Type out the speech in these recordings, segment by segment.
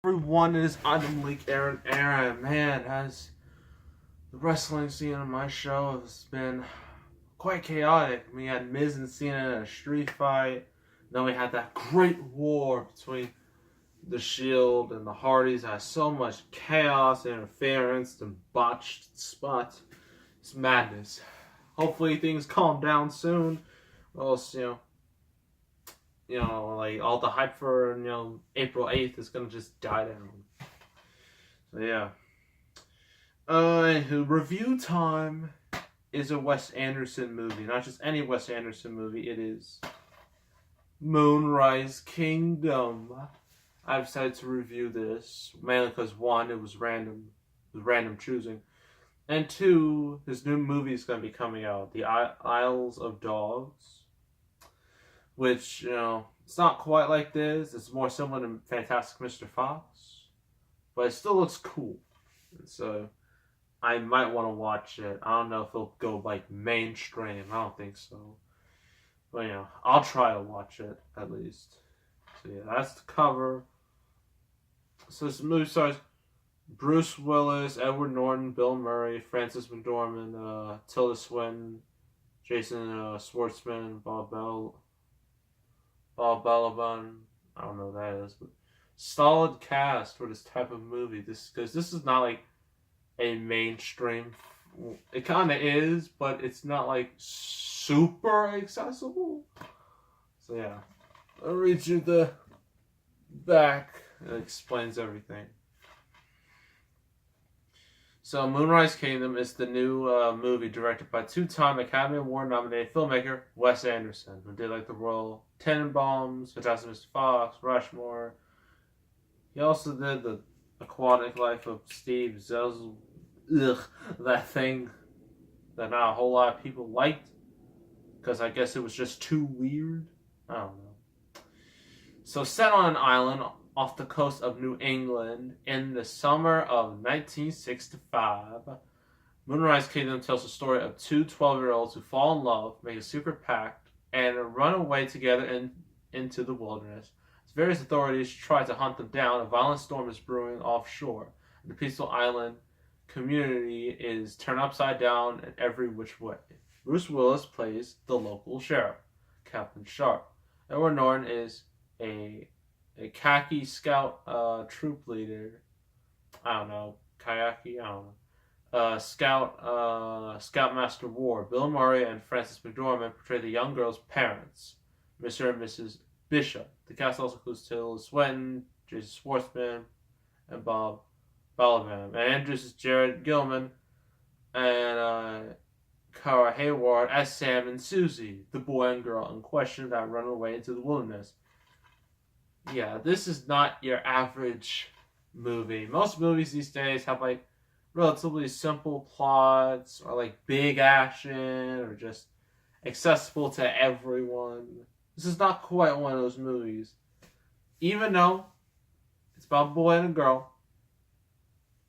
Everyone is Item Leak Aaron. Man, has the wrestling scene on my show has been quite chaotic. We had Miz and Cena in a street fight. Then we had that great war between the Shield and the Hardys. Had so much chaos, interference, and botched spots. It's madness. Hopefully things calm down soon. Or else, like all the hype for April 8th is gonna just die down. So yeah. Review time is a Wes Anderson movie. Not just any Wes Anderson movie. It is Moonrise Kingdom. I've decided to review this mainly because one, it was random choosing, and two, his new movie is going to be coming out, The Isles of Dogs, which it's not quite like this. It's more similar to Fantastic Mr. Fox, but it still looks cool, and so I might want to watch it. I don't know if it'll go like mainstream. I don't think so. But I'll try to watch it at least. So yeah, that's the cover. So this movie stars Bruce Willis, Edward Norton, Bill Murray, Frances McDormand, Tilda Swinton, Jason Schwartzman, Bob Balaban. I don't know who that is, but solid cast for this type of movie. Because this is not like a mainstream. It kind of is, but it's not like super accessible. So yeah, I'll read you the back. It explains everything. So Moonrise Kingdom is the new movie directed by two-time Academy Award nominated filmmaker Wes Anderson, who did like the Royal Tenenbaums, Fantastic Mr. Fox, Rushmore. He also did the Aquatic Life of Steve Zissou. That thing that not a whole lot of people liked because I guess it was just too weird. I don't know. So set on an island off the coast of New England in the summer of 1965, Moonrise Kingdom tells the story of two 12-year-olds who fall in love, make a secret pact, and run away together into the wilderness. As various authorities try to hunt them down, a violent storm is brewing offshore. The peaceful island community is turned upside down in every which way. Bruce Willis plays the local sheriff, Captain Sharp. Edward Norton is a khaki scout troop leader. I don't know. Kayaki? I don't know. Scoutmaster War. Bill Murray and Frances McDormand portray the young girl's parents, Mr. and Mrs. Bishop. The cast also includes Tilda Swinton, Jason Schwartzman, and Bob Balaban. And Andrews is Jared Gilman, and Cara Hayward as Sam and Susie, the boy and girl in question that run away into the wilderness. Yeah, this is not your average movie. Most movies these days have like relatively simple plots or like big action or just accessible to everyone. This is not quite one of those movies. Even though it's about a boy and a girl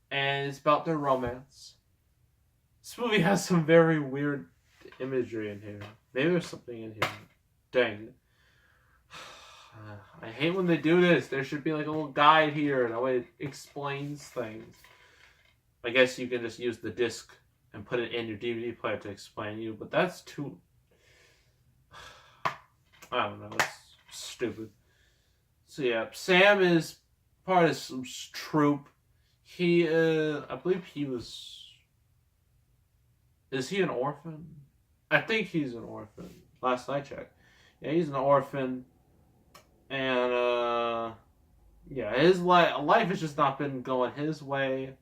and it's about their romance. This movie has some very weird imagery in here. Maybe there's something in here. Dang it. I hate when they do this. There should be like a little guide here. That way it explains things. I guess you can just use the disc and put it in your DVD player to explain you, but that's too... I don't know. It's stupid. So yeah, Sam is part of some troop. He, I believe he was... Is he an orphan? I think he's an orphan. Last I checked. Yeah, he's an orphan. And, yeah, his life has just not been going his way,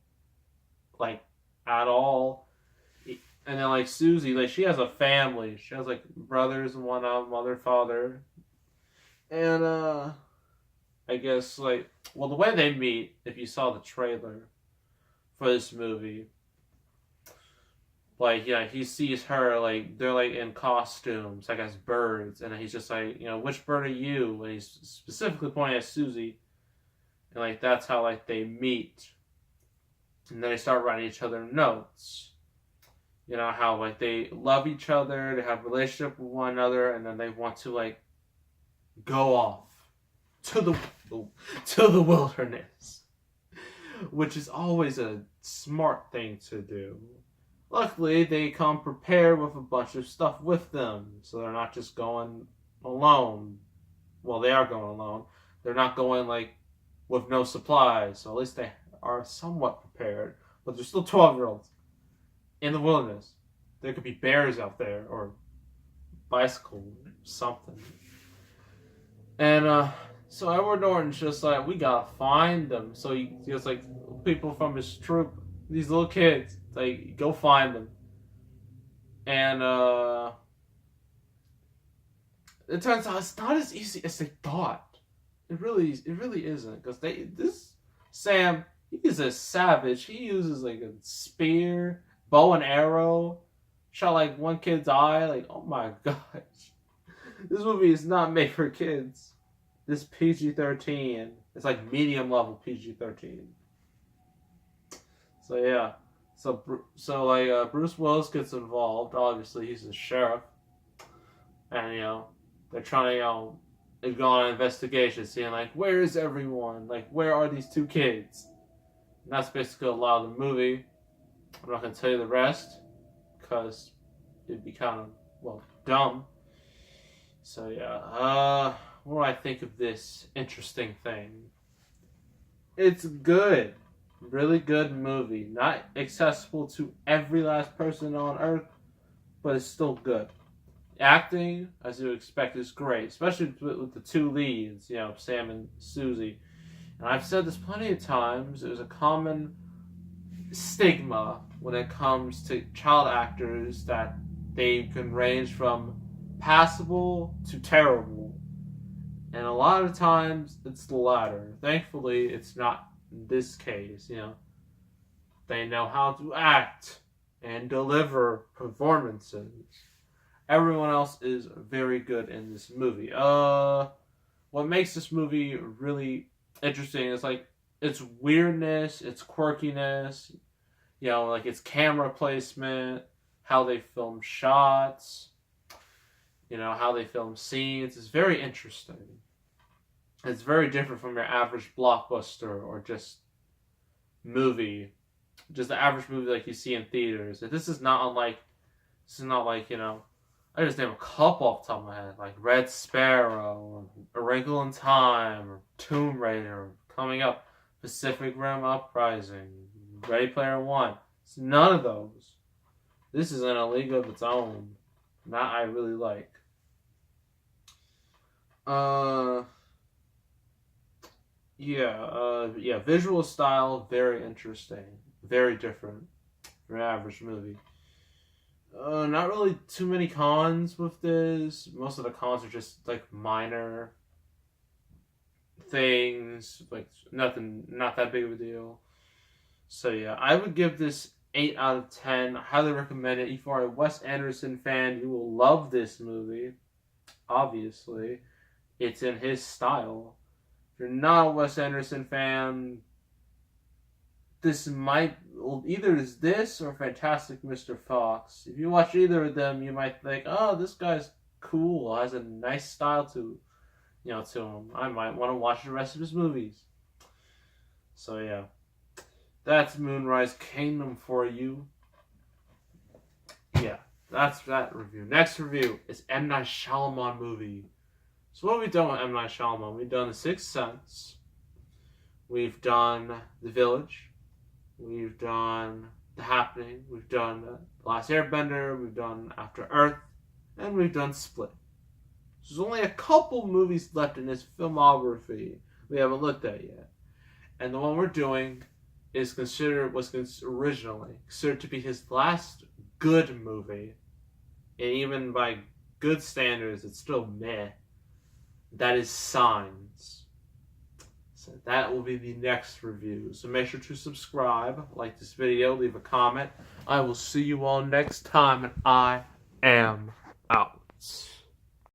like, at all. And then, like, Susie, like, she has a family. She has, like, brothers and whatnot, mother, father. And, I guess, like, well, the way they meet, if you saw the trailer for this movie, like, yeah, he sees her, like, they're, like, in costumes, like, as birds, and he's just like, which bird are you? And he's specifically pointing at Susie, and, like, that's how, like, they meet. And then they start writing each other notes. How, like, they love each other, they have a relationship with one another, and then they want to, like, go off to the to the wilderness, which is always a smart thing to do. Luckily, they come prepared with a bunch of stuff with them, so they're not just going alone. Well, they are going alone. They're not going like with no supplies, so at least they are somewhat prepared. But they're still 12-year-olds in the wilderness. There could be bears out there or bicycle something. And so Edward Norton's just like, we gotta find them. So he gets like people from his troop, these little kids, like, go find them. And it turns out it's not as easy as they thought. It really isn't, because this Sam, he's a savage. He uses like a spear, bow and arrow, shot like one kid's eye. Like, oh my gosh, this movie is not made for kids. This PG-13. It's like medium level PG-13. So yeah, so Bruce Willis gets involved. Obviously, he's the sheriff, and they're trying to go on an investigation, seeing like, where is everyone? Like, where are these two kids? And that's basically a lot of the movie. I'm not gonna tell you the rest because it'd be kind of dumb. So yeah, what do I think of this interesting thing? It's good. Really good movie. Not accessible to every last person on Earth, but it's still good. Acting, as you would expect, is great, especially with the two leads, Sam and Susie. And I've said this plenty of times, there's a common stigma when it comes to child actors that they can range from passable to terrible. And a lot of times, it's the latter. Thankfully, it's not in this case, They know how to act and deliver performances. Everyone else is very good in this movie. What makes this movie really interesting is like its weirdness, its quirkiness, like its camera placement, how they film shots, how they film scenes. It's very interesting. It's very different from your average blockbuster or just movie. Just the average movie like you see in theaters. This is not like, I just name a couple off the top of my head, like Red Sparrow, or A Wrinkle in Time, or Tomb Raider, coming up, Pacific Rim Uprising, Ready Player One. It's none of those. This is in a league of its own. That I really like. Visual style, very interesting. Very different from an average movie. Not really too many cons with this. Most of the cons are just like minor things, like nothing, not that big of a deal. So yeah, I would give this 8 out of 10. I highly recommend it. If you are a Wes Anderson fan, you will love this movie. Obviously, it's in his style. If you're not a Wes Anderson fan, this might either is this or Fantastic Mr. Fox. If you watch either of them, you might think, "Oh, this guy's cool. Has a nice style to him. I might want to watch the rest of his movies." So yeah, that's Moonrise Kingdom for you. Yeah, that's that review. Next review is M. Night Shyamalan movie. So what have we done with M. Night Shyamalan? We've done The Sixth Sense. We've done The Village. We've done The Happening. We've done The Last Airbender. We've done After Earth. And we've done Split. There's only a couple movies left in his filmography we haven't looked at yet. And the one we're doing was originally considered to be his last good movie. And even by good standards, it's still meh. That is Signs. So that will be the next review. So make sure to subscribe, like this video, leave a comment. I will see you all next time, and I am out.